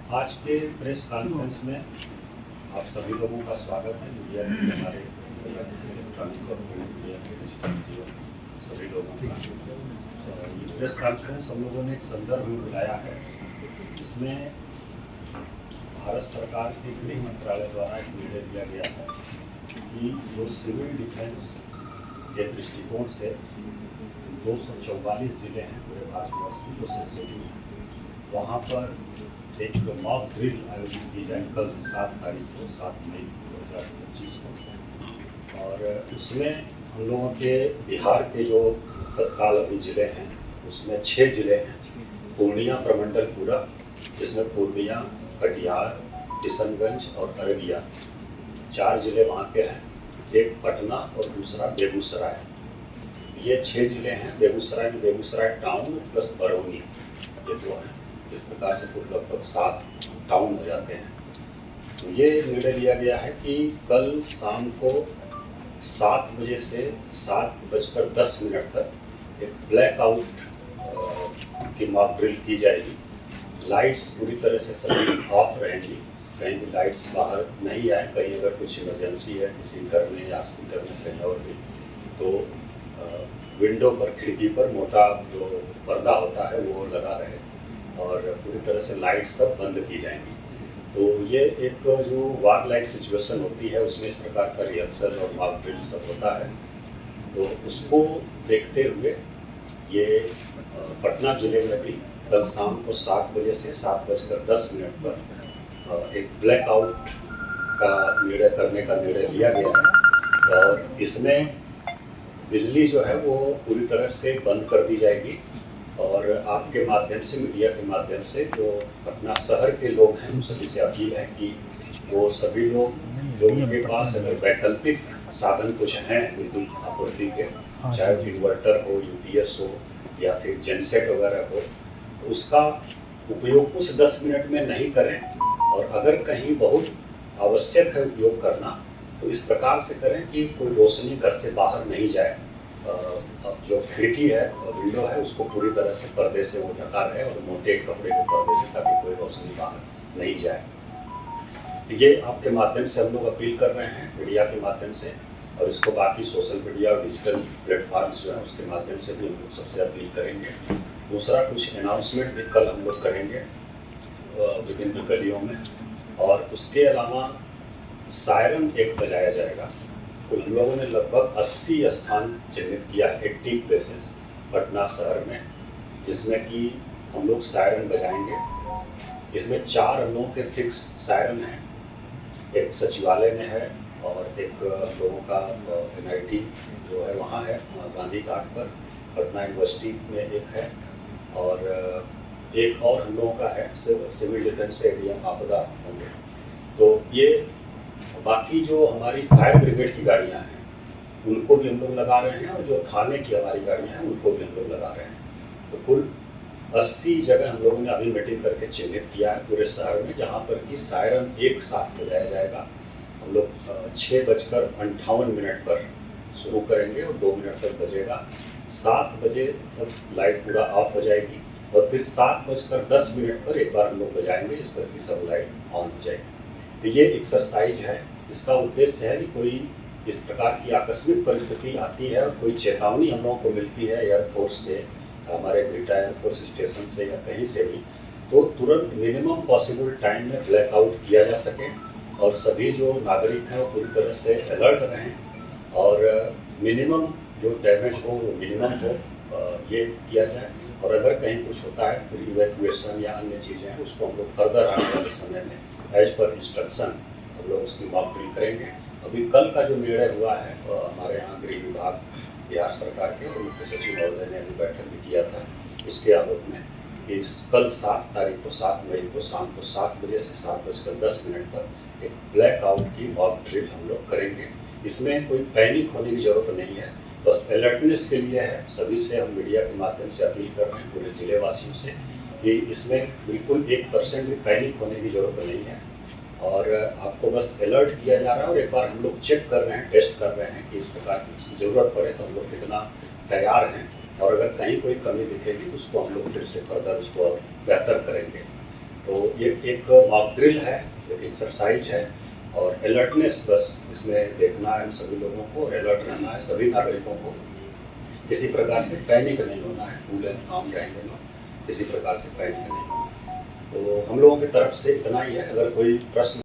आज के press conference में आप सभी लोगों का स्वागत है। मीडिया के हमारे इलेक्ट्रॉनिक और मीडिया के सभी लोगों का ये प्रेस कॉन्फ्रेंस हम लोगों ने एक संदर्भ में बुलाया है। इसमें भारत सरकार के गृह मंत्रालय द्वारा एक निर्णय दिया गया है कि जो सिविल डिफेंस के दृष्टिकोण से 244 जिले हैं पूरे भारतवर्ष में जो सेंसिटिव हैं, वहाँ पर एक मॉक ड्रिल आयोजित की जाए कल 7 तारीख को 7 मई 2025 को। और उसमें हम लोगों के बिहार के जो तत्काल अभी जिले हैं उसमें 6 जिले हैं। पूर्णिया प्रमंडल पूरा, जिसमें पूर्णिया, कटिहार, किशनगंज और अररिया 4 जिले वहाँ के हैं। एक पटना और दूसरा बेगूसराय। ये 6 जिले हैं। बेगूसराय में बेगूसराय टाउन प्लस बरौनी, ये जो है इस प्रकार से कुल लगभग 7 टाउन हो जाते हैं। तो ये निर्णय लिया गया है कि कल शाम को 7 बजे से 7:10 तक एक ब्लैकआउट की मॉक ड्रिल की जाएगी। लाइट्स पूरी तरह से सभी ऑफ रहेंगी, कहीं भी लाइट्स बाहर नहीं आए। कहीं अगर कुछ इमरजेंसी है किसी घर में या हॉस्पिटल में कहीं और भी, तो विंडो पर, खिड़की पर मोटा जो पर्दा होता है वो लगा रहे और पूरी तरह से लाइट सब बंद की जाएंगी। तो ये एक जो वार लाइट सिचुएशन होती है उसमें इस प्रकार का रिहर्सल और मॉक ड्रिल सब होता है। तो उसको देखते हुए ये पटना जिले में भी कल शाम को 7 बजे से 7:10 पर एक ब्लैकआउट का निर्णय करने का निर्णय लिया गया है। और इसमें बिजली जो है वो पूरी तरह से बंद कर दी जाएगी। और आपके माध्यम से, मीडिया के माध्यम से जो पटना शहर के लोग हैं उन सभी से अपील है कि वो सभी लोग जो उनके पास अगर वैकल्पिक साधन कुछ हैं विद्युत आपूर्ति के, चाहे वो इन्वर्टर हो, यूपीएस हो या फिर जेनसेट वगैरह हो, तो उसका उपयोग उस 10 मिनट में नहीं करें। और अगर कहीं बहुत आवश्यक है उपयोग करना तो इस प्रकार से करें कि कोई रोशनी घर से बाहर नहीं जाए। अब जो खिड़की है, विंडो है, उसको पूरी तरह से पर्दे से वो ढका रहे और मोटे कपड़े के पर्दे से, ताकि कोई रोशनी बाहर नहीं जाए। ये आपके माध्यम से हम लोग अपील कर रहे हैं, मीडिया के माध्यम से। और इसको बाकी सोशल मीडिया और डिजिटल प्लेटफॉर्म्स जो है उसके माध्यम से भी हम लोग सबसे अपील करेंगे। दूसरा, कुछ अनाउंसमेंट भी कल हम लोग करेंगे विभिन्न गलियों में। और उसके अलावा सायरन एक बजाया जाएगा। तो हम लोगों ने लगभग 80 स्थान चिन्हित किया है, 80 प्लेसेस पटना शहर में, जिसमें कि हम लोग सायरन बजाएंगे। इसमें 4 हम लोगों के फिक्स सायरन हैं। एक सचिवालय में है और एक लोगों का NIT जो है वहाँ है गांधी घाट पर, पटना यूनिवर्सिटी में एक है, और एक और हम लोगों का है सिविल डिफेंस एरिया आपदा होंगे। तो ये बाकी जो हमारी फायर ब्रिगेड की गाड़ियां हैं उनको भी हम लोग लगा रहे हैं, और जो थाने की हमारी गाड़ियां हैं उनको भी हम लोग लगा रहे हैं। तो कुल 80 जगह हम लोगों ने अभी मीटिंग करके चिन्हित किया है पूरे शहर में, जहां पर कि सायरन एक साथ बजाया जाएगा। हम लोग 6:58 पर शुरू करेंगे और 2 मिनट तक बजेगा। 7 बजे तक लाइट पूरा ऑफ हो जाएगी और फिर 7:10 पर एक बार हम लोग बजाएंगे, इस पर की सब लाइट ऑन हो जाएगी। तो ये एक्सरसाइज है। इसका उद्देश्य है कि कोई इस प्रकार की आकस्मिक परिस्थिति आती है और कोई चेतावनी हम लोगों को मिलती है एयरफोर्स से, हमारे बेटा एयरफोर्स स्टेशन से या कहीं से भी, तो तुरंत मिनिमम पॉसिबल टाइम में ब्लैकआउट किया जा सके और सभी जो नागरिक हैं वो पूरी तरह से अलर्ट रहें और मिनिमम जो डैमेज हो वो मिनिमम हो, ये किया जाए। और अगर कहीं कुछ होता है फिर इवैक्यूएशन या अन्य चीज़ें हैं उसको हम लोग फर्दर आने वाले समय में एज पर इंस्ट्रक्शन हम लोग उसकी मॉक ड्रिल करेंगे। अभी कल का जो निर्णय हुआ है हमारे यहाँ गृह विभाग बिहार सरकार के और मुख्य सचिव महोदय ने अभी बैठक भी किया था, उसके आलोक में कि कल 7 तारीख को 7 मई को शाम को 7 बजे से 7:10 पर एक ब्लैकआउट की मॉक ड्रिल हम लोग करेंगे। इसमें कोई पैनिक होने की जरूरत नहीं है, बस अलर्टनेस के लिए है। सभी से हम मीडिया के माध्यम से अपील कर रहे हैं, पूरे जिले वासियों से, कि इसमें बिल्कुल 1% भी पैनिक होने की जरूरत नहीं है और आपको बस अलर्ट किया जा रहा है। और एक बार हम लोग चेक कर रहे हैं, टेस्ट कर रहे हैं कि इस प्रकार की ज़रूरत पड़े तो हम लोग कितना तैयार हैं और अगर कहीं कोई कमी दिखेगी तो उसको हम लोग फिर से फर्दर उसको बेहतर करेंगे। तो ये एक मॉक ड्रिल है, एक एक्सरसाइज है और अलर्टनेस बस इसमें देखना है हम सभी लोगों को, और अलर्ट रहना है सभी नागरिकों को। किसी प्रकार से पैनिक नहीं होना है, कूल एंड काम रहेंगे ना, किसी प्रकार से पैनिक नहीं होना। तो हम लोगों की तरफ से इतना ही है। अगर कोई प्रश्न